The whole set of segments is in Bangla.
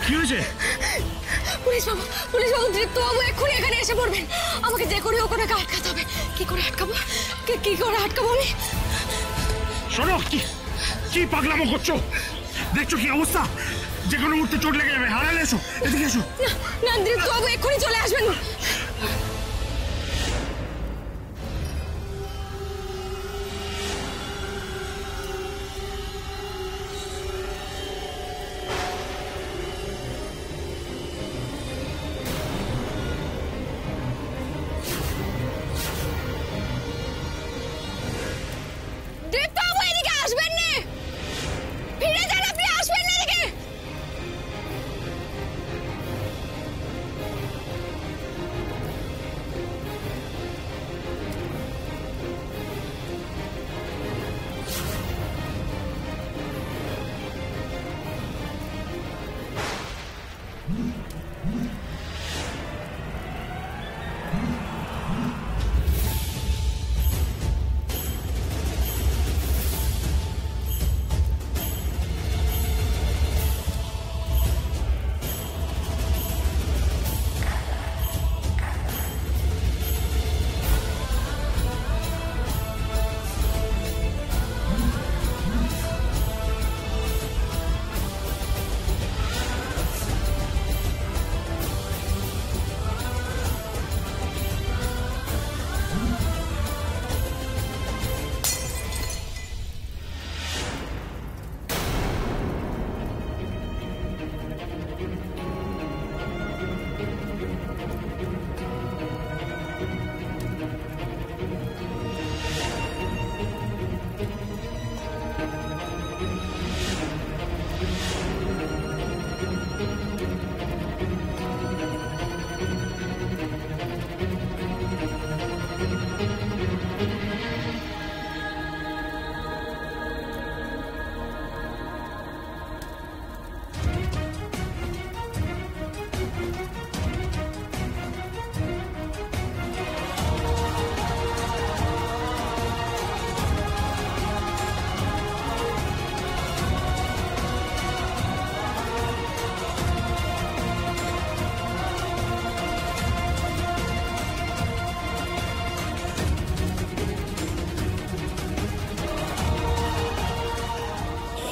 কি হয়েছে? পুলিশ বাবু দীপ্ত বাবু এক্ষুনি এখানে এসে পড়বেন। আমাকে যে করে ওখানে আটকাতে হবে। কি করে আটকাবো আমি? শোনো, কি পাগলামো করছো? দেখছো কি অবস্থা? যে কোনো মুহূর্তে চোট লেগে যাবে। হারালে এসো, এদিকে এসো। না দীপ্ত বাবু এক্ষুনি চলে আসবেন।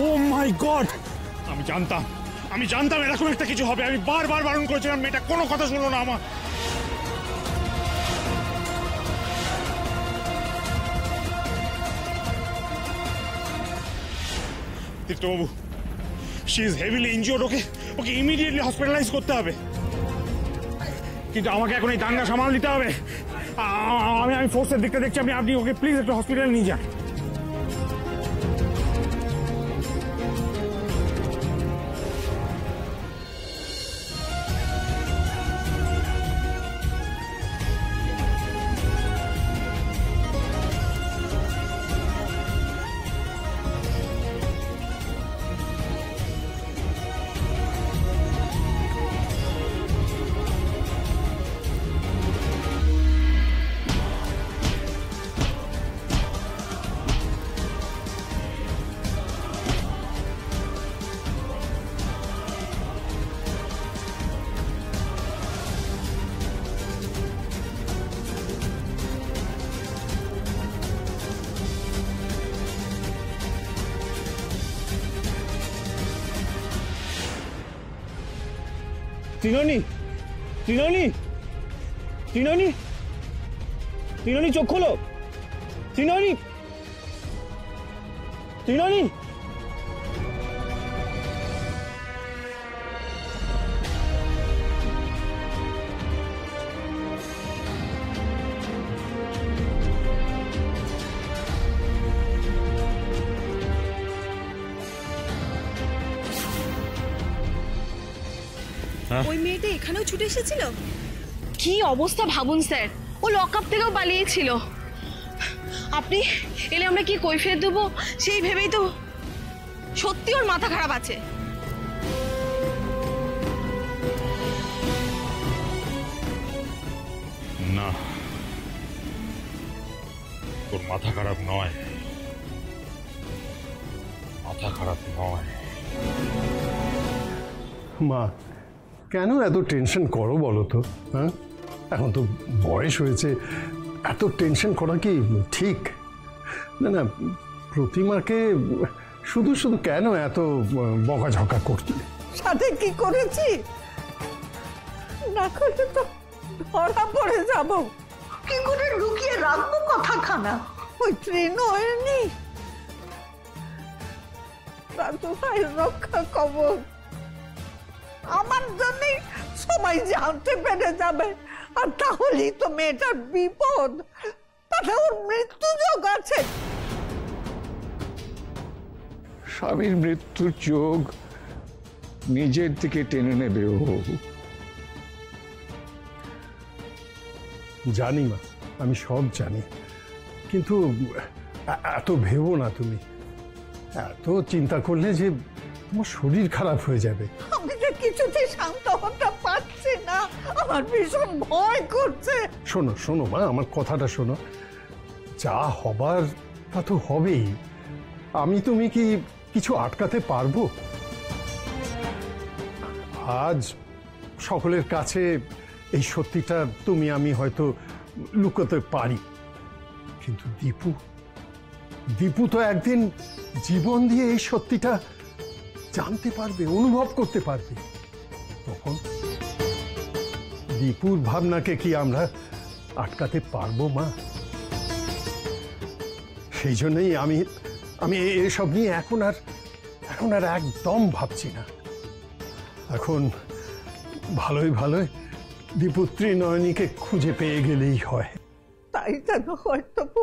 Oh my God! আমি জানতাম এরকম একটা কিছু হবে। আমি বারবার বারণ করেছিলাম, মেয়েটা কোনো কথা শুনলো না আমার। দীপ্তবাবু, she is heavily injured. Okay immediately hospitalise করতে হবে। কিন্তু আমাকে এখন এই দাঙ্গা সামাল দিতে হবে। আমি ফোর্সের দিকটা দেখছি। আপনি ওকে প্লিজ একটু হসপিটালে নিয়ে যান। त्रिनोनी चोख खोलो। त्रिनोनी ওই মেয়েটা এখানেও ছুটে এসেছিল। কি অবস্থা ভাবুন স্যার, ও লকআপ থেকেও পালিয়েছিল। আপনি এলে আমরা কি কৈফিয়ত দেবো সেই ভেবেই তো সত্যি ওর মাথা খারাপ আছে। না, তোর মাথা খারাপ নয়, মা, কেন এত টেনশন করো বলো তো? হ্যাঁ, এখন তো বয়স হয়েছে, এত টেনশন করা কি ঠিক? না না, প্রতিমাকে শুধু শুধু কেন এত বকাঝকা করতে? সাথে কি করেছি না করলে তো ধরা পড়ে যাব। কি করে লুকিয়ে রাখবো কথাখানা? ওই ত্রিনয়নী রাজু ভাই রক্ষা কবচ, আমার জন্যই সবাই জানতে পেরে যাবে, আর তাহলেই তো মেয়েটার বিপদ, তাতে ওর মৃত্যু যোগ আছে। স্বামীর মৃত্যুর যোগ নিজের দিকে টেনে নেবে ও। জানি মা, আমি সব জানি, কিন্তু এত ভেবো না তুমি। এত চিন্তা করলে যে তোমার শরীর খারাপ হয়ে যাবে। আমি যে কিছুতেই শান্ত হতে পারছি না, আমার ভীষণ ভয় করছে। শোনো শোনো মা, আমার কথাটা শোনো। যা হবার তা তো হবেই। আমি তুমি কি কিছু আটকাতে পারবো? আজ সকলের কাছে এই সত্যিটা তুমি আমি হয়তো লুকোতে পারি, কিন্তু দীপু দীপু তো একদিন জীবন দিয়ে এই সত্যিটা জানতে পারবে, অনুভব করতে পারবে। তখন দীপুর ভাবনাকে কি আমরা আটকাতে পারবো মা? সেই জন্যই আমি আমি এসব নিয়ে এখন আর একদম ভাবছি না। এখন ভালোই ভালোই দীপুত্রী নয়নীকে খুঁজে পেয়ে গেলেই হয়। তাই যেন হয় তবু,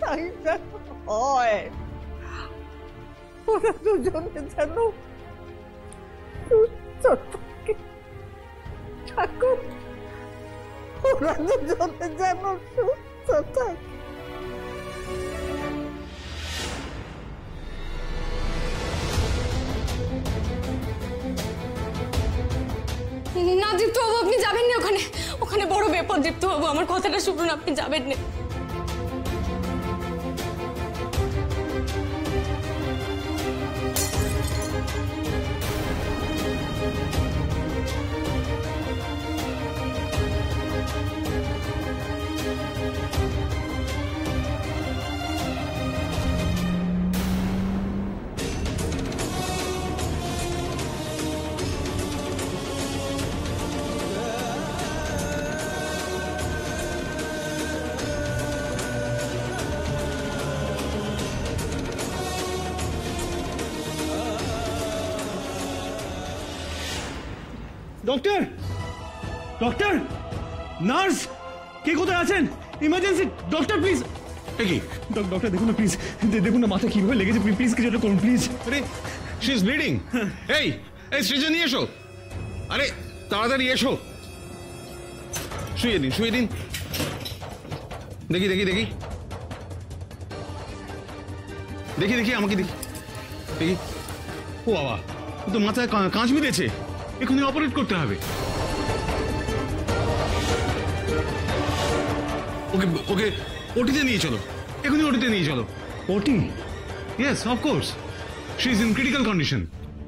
তাই যেন হয়। ওরা দুজনে যেন সুস্থ থাকে, ঠাকুর, ওরা দুজনে যেন সুস্থ থাকে। না দীপ্তবাবু, আপনি যাবেন না ওখানে, ওখানে বড় বিপদ। দীপ্তবাবু, আমার কথাটা শুনুন, আপনি যাবেন না। ডক্টর, ডক্টর, নার্স, কে কোথায় আছেন? Emergency, doctor please. কি ডক্টর দেখুন না প্লিজ, দেখুন না মাথা কিভাবে লেগেছে, প্লিজ কিছু একটা করুন প্লিজ। আরে শি ইজ ব্লিডিং। এই এই সৃজন নিয়ে এসো, আরে তাড়াতাড়ি এসো। শুয়ে দিন, শুয়ে দিন। দেখি দেখি দেখি দেখি দেখি আমাকে দেখি দেখি। ও বাবা, ও তো মাথায় কাঁচ বিঁধেছে, এখনই অপারেট করতে হবে। ওকে ওকে ওটিতে নিয়ে চলো, এখনই ওটিতে নিয়ে চলো। OT? Yes, of course, she is in critical condition.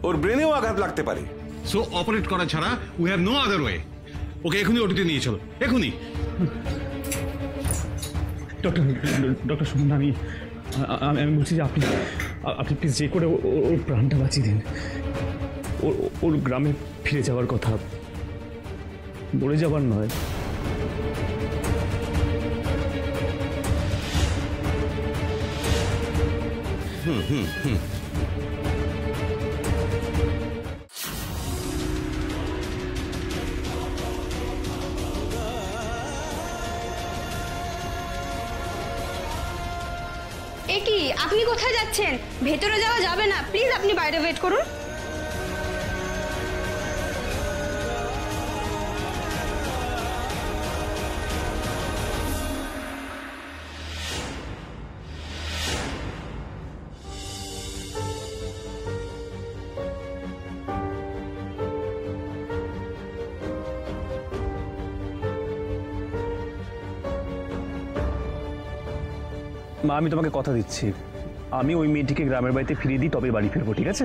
ওর ব্রেনেও আঘাত লাগতে পারে। সো অপারেট করা ছাড়া we have no other way. ওকে এখনই ওটিতে নিয়ে চলো, এখনই। ডক্টর, ডক্টর শুনুন, আমি বলছি যে আপনি আপনি প্লিজ যে করে ওর প্রাণটা বাঁচিয়ে দিন। ওর গ্রামে ফিরে যাওয়ার কথা, মরে যাবার নয়। এ কি, আপনি কোথায় যাচ্ছেন? ভেতরে যাওয়া যাবে না, প্লিজ আপনি বাইরে ওয়েট করুন। মা, আমি তোমাকে কথা দিচ্ছি, আমি ওই মেয়েটিকে গ্রামের বাড়িতে ফিরিয়ে দিই, তবে বাড়ি ফিরবো, ঠিক আছে?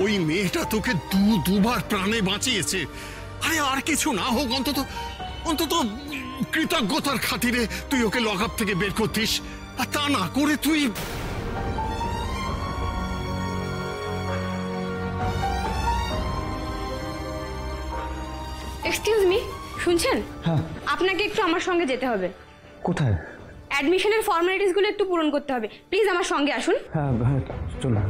ওই মেয়েটা তোকে দুবার প্রাণে বাঁচিয়েছে। আরে আর কিছু না হোক, অন্তত অন্তত কৃতজ্ঞতার খাতিরে তুই ওকে লক আপ থেকে বের করতিস, আর তা না করে তুই। এক্সকিউজ মি, শুনছেন? হ্যাঁ। আপনাকে একটু আমার সঙ্গে যেতে হবে। কোথায়? অ্যাডমিশনের ফর্মালিটিসগুলো একটু পূরণ করতে হবে, প্লিজ আমার সঙ্গে আসুন। হ্যাঁ হ্যাঁ, চলুন।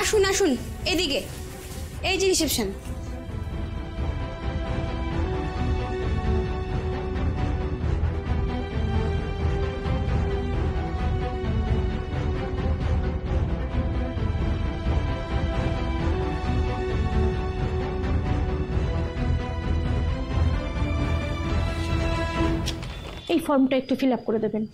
আসুন আসুন, এদিকে, এই যে রিসেপশন। এই ফর্মটা একটু ফিল আপ করে দেবেন।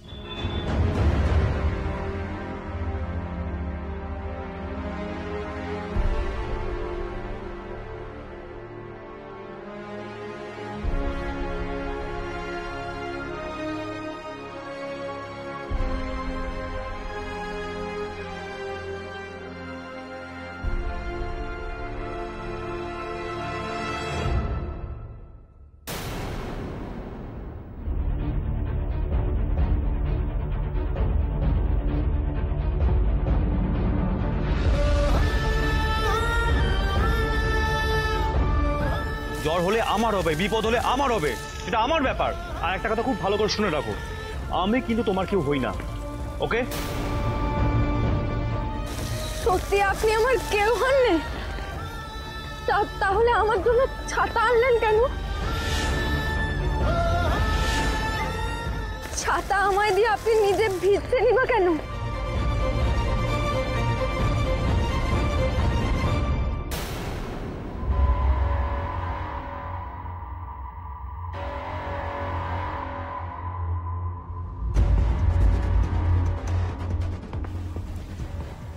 জ্বর হলে আমার হবে, বিপদ হলে আমার হবে, এটা আমার ব্যাপার। আর একটা কথা খুব ভালো করে শুনে রাখো, আমি কিন্তু তোমার কেউ হই না, ওকে? সত্যি আপনি আমার কেউ হননি? তাহলে আমার জন্য ছাতা আনলেন কেন? ছাতা আমায় দিয়ে আপনি নিজে ভিজতে নিবা কেন?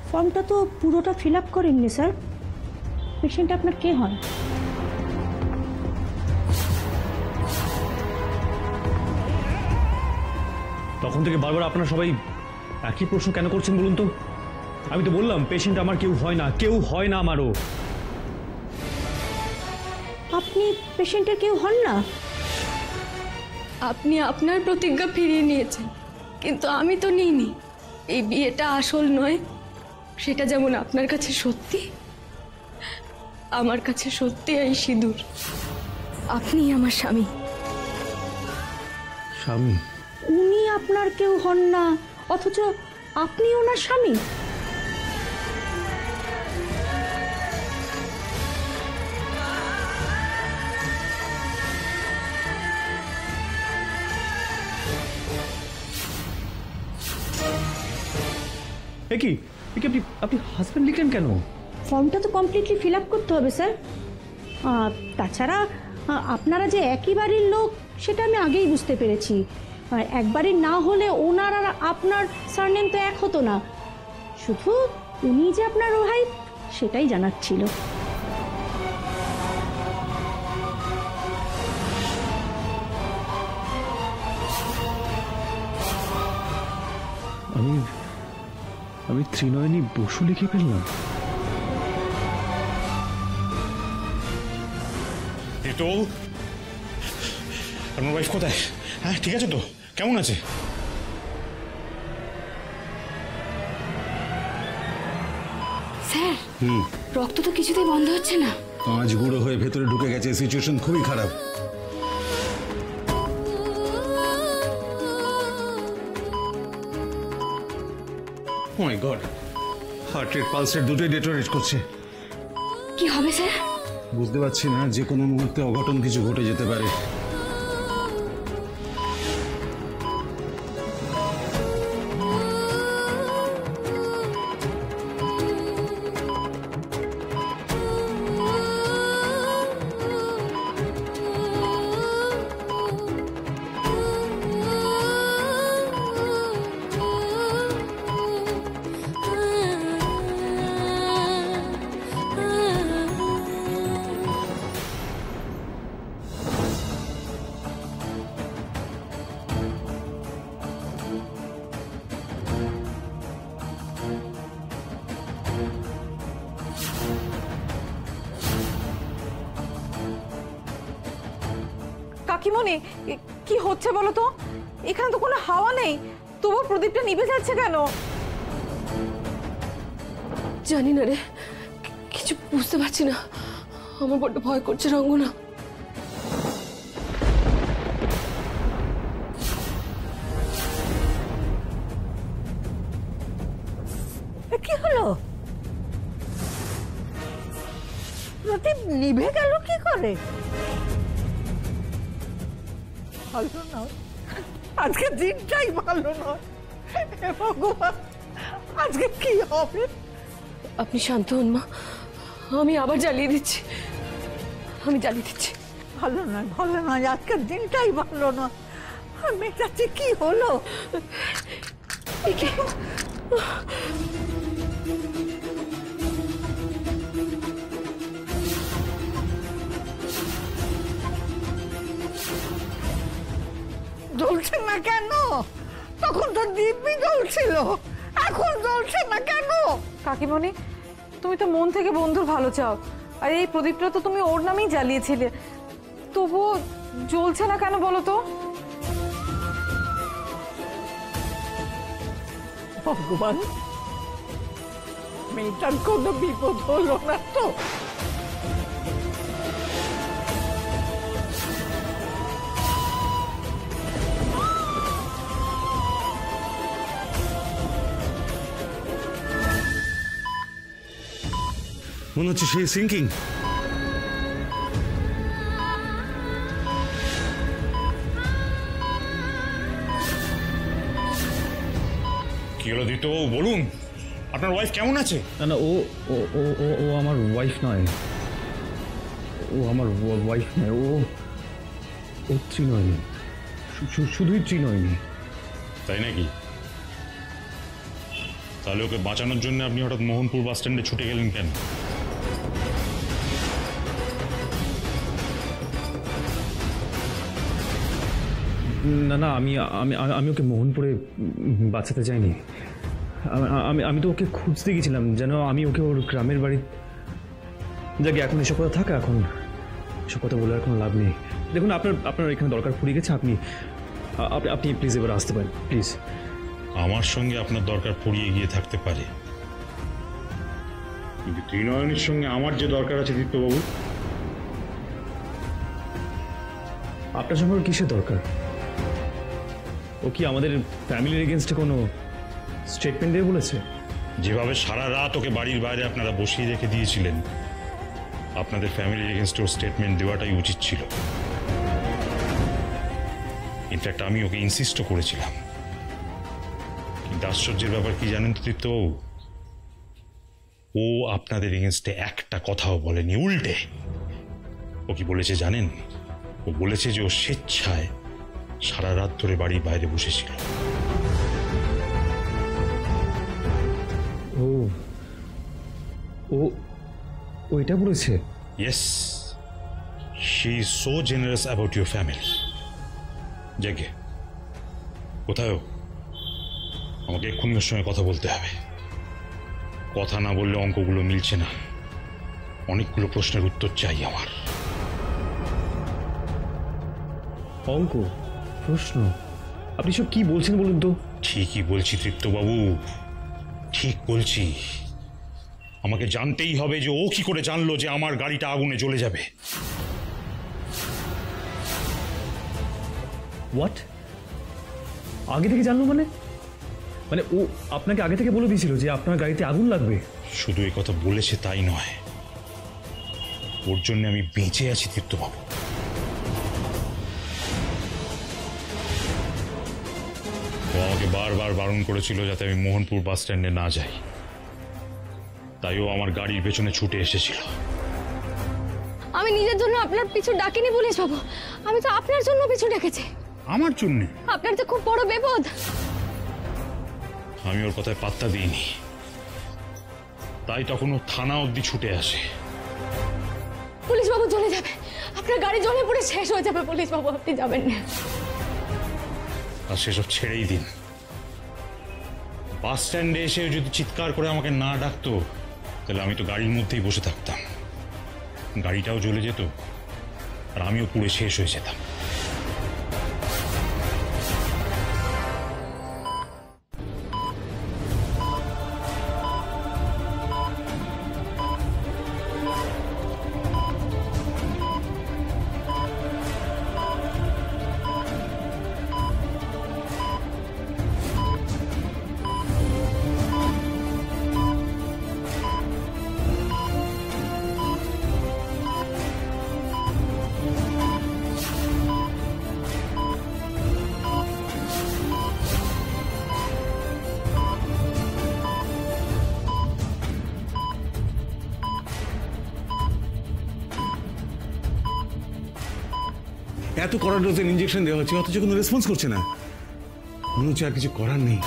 ফর্মটা তো পুরোটা ফিল আপ করেননি স্যার। পেশেন্ট আপনার কে হন? তখন থেকে বারবার আপনারা সবাই একই প্রশ্ন কেন করছেন বলুন তো? আমি তো বললাম পেশেন্ট আমার কেউ হয় না, কেউ হয় না আমারও। আপনি পেশেন্টের কেউ হন না? আপনি আপনার প্রতিজ্ঞা ফিরিয়ে নিয়েছেন, কিন্তু আমি তো নিইনি। এই বিয়েটা আসল নয়, সেটা যেমন আপনার কাছে সত্যি, আমার কাছে সত্যি এই সিঁদুর। আপনি আমার স্বামী। স্বামী? উনি আপনার কেউ হন না, অথচ আপনি ওনার স্বামী। কি আপনি হাজব্যান্ড লিখলেন কেন? ফর্মটা তো কমপ্লিটলি ফিল আপ করতে হবে স্যার। তাছাড়া আপনারা যে একই বাড়ির লোক সেটা আমি আগেই বুঝতে পেরেছি। এক বাড়ির না হলে ওনার আর আপনার সারনেম তো এক হতো না, শুধু উনি যে আপনার ভাই সেটাই জানার ছিল। আমি ত্রিনয়নী বসু লিখে ফেললাম। তো আপনার ওয়াইফ কোথায়? হ্যাঁ, ঠিক আছে তো? কেমন আছে? স্যার, রক্ত তো কিছুতেই বন্ধ হচ্ছে না। কাঁচ গুঁড়ো হয়ে ভেতরে ঢুকে গেছে, সিচুয়েশন খুবই খারাপ। Oh my god, heart rate, pulse rate দুটোই ডেটোরেট করছে। কি হবে স্যার? বুঝতে পারছি না, যে কোনো মুহূর্তে অঘটন কিছু ঘটে যেতে পারে। কাকিমণি কি হচ্ছে বলো তো? এখানে তো কোনো হাওয়া নেই, তবু প্রদীপটা নিভে যাচ্ছে কেন? জানি না রে, কিছু বুঝতে পারছি না। আমার বড্ড ভয় করছে রঙ্গনা। কি হলো? প্রদীপ নিভে গেল কি করে? ভালো নয়, আজকে দিনটাই ভালো নয়। হে ভগবান, আজকে কি হবে? আপনি শান্ত হন মা, আমি আবার জ্বালিয়ে দিচ্ছি, আমি জ্বালিয়ে দিচ্ছি। ভালো নয়, ভালো নয়, আজকের দিনটাই ভালো নয়। মেয়েটাতে কি হলো? জ্বলছে না কেন? তখন তো দিব্যি জ্বলছিল, এখন জ্বলছে না কেন? কাকিমণি, তুমি তো মন থেকে বন্ধুর ভালো চাও, আর এই প্রদীপটা তো তুমি ওর নামেই জ্বালিয়েছিলে, তবুও জ্বলছে না কেন বলো তো? ভগবান, মেয়েটার কোনো বিপদ হলো না তো? মনে হচ্ছে সে সিঙ্কিং। কি হলো দীপ্তবাবু, বলুন আপনার ওয়াইফ কেমন আছে? না না, ও ও ও ও ও আমার ওয়াইফ নয়, ও আমার ওয়াইফ নয়, ও ত্রিনয়নী, শুধুই ত্রিনয়নী। তাই নাকি? তাহলে ওকে বাঁচানোর জন্য আপনি হঠাৎ মোহনপুর বাস স্ট্যান্ডে ছুটে গেলেন কেন? না না, আমি আমি আমি ওকে মোহনপুরে বাঁচাতে চাইনি। আমি তো ওকে খুঁজতে গেছিলাম, যেন আমি ওকে ওর গ্রামের বাড়ি। যাকে এখন এসব কথা থাকা, এখন এসব কথা বলে আর কোনো লাভ নেই। দেখুন, আপনার এখানে দরকার ফুরিয়ে গেছে, আপনি আপনি প্লিজ এবার আসতে পারেন, প্লিজ। আমার সঙ্গে আপনার দরকার ফুরিয়ে গিয়ে থাকতে পারে, কিন্তু ত্রিনয়নীর সঙ্গে আমার যে দরকার আছে দীপ্তবাবু। আপনার সঙ্গে কিসের দরকার? ও কি আমাদের ফ্যামিলির এগেনস্টে কোনো স্টেটমেন্ট দিয়ে বলেছে? যেভাবে সারা রাত ওকে বাড়ির বাইরে আপনারা বসিয়ে রেখে দিয়েছিলেন, আপনাদের ফ্যামিলির এগেনস্টে ওর স্টেটমেন্ট দেওয়াটাই উচিত ছিল। ইনফ্যাক্ট আমি ওকে ইনসিস্টও করেছিলাম, কিন্তু আশ্চর্যের ব্যাপার কি জানেন তো দীপ্তবাবু, ও আপনাদের এগেনস্টে একটা কথাও বলেনি, উল্টে ও কি বলেছে জানেন? ও বলেছে যে ও স্বেচ্ছায় সারা রাত ধরে বাড়ির বাইরে বসেছিল। ও ও ওইটা বলেছে? Yes, she is so generous about your family. জেগে কোথায় ও? আমাকে এক্ষুনি ওর সঙ্গে কথা বলতে হবে। কথা না বললে অঙ্কগুলো মিলছে না, অনেকগুলো প্রশ্নের উত্তর চাই আমার। অঙ্ক? প্রশ্ন? আপনি সব কি বলছেন বলুন তো? ঠিকই বলছি তৃপ্তবাবু, ঠিক বলছি। আমাকে জানতেই হবে যে ও কি করে জানলো যে আমার গাড়িটা আগুনে জ্বলে যাবে। হোয়াট? আগে থেকে জানলো মানে? মানে ও আপনাকে আগে থেকে বলে দিয়েছিল যে আপনার গাড়িতে আগুন লাগবে? শুধু এই কথা বলেছে তাই নয়, ওর জন্য আমি বেঁচে আছি তৃপ্তবাবু। ও আমাকে বারবার বারণ করেছিল যাতে আমি মোহনপুর বাস স্ট্যান্ডে না যাই, তাই ও আমার গাড়ির পেছনে ছুটে এসেছিল। আমি নিজের জন্য আপনার পিছু ডাকিনি পুলিশ বাবু, আমি তো আপনার জন্য পিছু ডেকেছি। আমার জন্য? আপনার তো খুব বড় বিপদ। আমি ওর কথায় পাত্তা দিইনি, তাই তখন ও থানা অবধি ছুটে আসে। পুলিশ বাবু চলে যাবে, আপনার গাড়ি জ্বলে পুড়ে শেষ হয়ে যাবে। পুলিশ বাবু আপনি যাবেন না। আর সেসব ছেড়েই দিন। বাস স্ট্যান্ডে এসে যদি চিৎকার করে আমাকে না ডাকতো, তাহলে আমি তো গাড়ির মধ্যেই বসে থাকতাম, গাড়িটাও জ্বলে যেত আর আমিও পুড়ে শেষ হয়ে যেতাম। এত কড়া ডোজের ইঞ্জেকশন দেওয়া হচ্ছে অথচ কোনো রেসপন্স করছে না। মনে হচ্ছে আর কিছু করার নেই।